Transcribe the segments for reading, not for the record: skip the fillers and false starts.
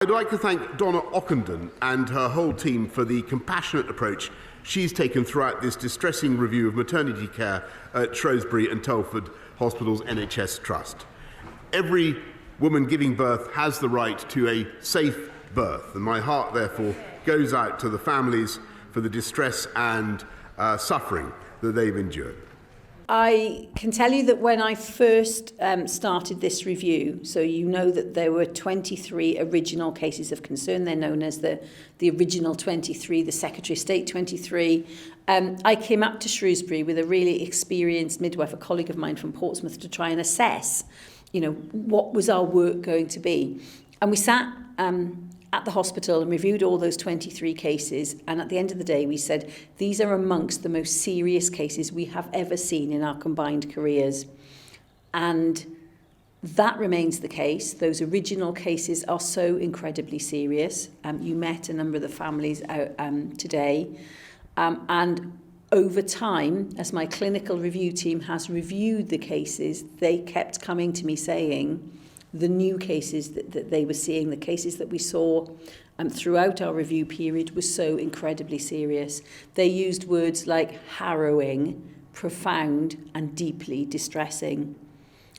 I'd like to thank Donna Ockenden and her whole team for the compassionate approach she's taken throughout this distressing review of maternity care at Shrewsbury and Telford Hospitals NHS Trust. Every woman giving birth has the right to a safe birth, and my heart therefore goes out to the families for the distress and suffering that they've endured. I can tell you that when I first started this review, so you know that there were 23 original cases of concern. They're known as the original 23, the Secretary of State 23. I came up to Shrewsbury with a really experienced midwife, a colleague of mine from Portsmouth, to try and assess, what was our work going to be. And we sat at the hospital and reviewed all those 23 cases, and at the end of the day we said these are amongst the most serious cases we have ever seen in our combined careers, and that remains the case. Those original cases are so incredibly serious. You met a number of the families today, and over time, as my clinical review team has reviewed the cases, they kept coming to me saying the new cases that they were seeing, the cases that we saw throughout our review period, was so incredibly serious. They used words like harrowing, profound, and deeply distressing.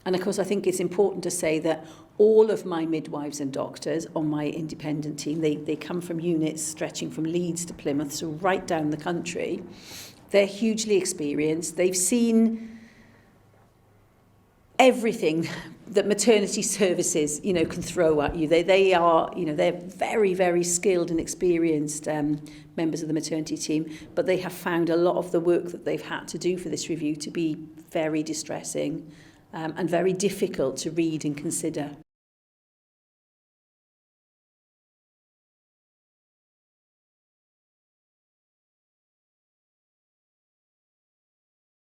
And of course, I think it's important to say that all of my midwives and doctors on my independent team, they come from units stretching from Leeds to Plymouth, so right down the country. They're hugely experienced. They've seen everything that maternity services, can throw at you. They are, they're very, very skilled and experienced members of the maternity team, but they have found a lot of the work that they've had to do for this review to be very distressing and very difficult to read and consider.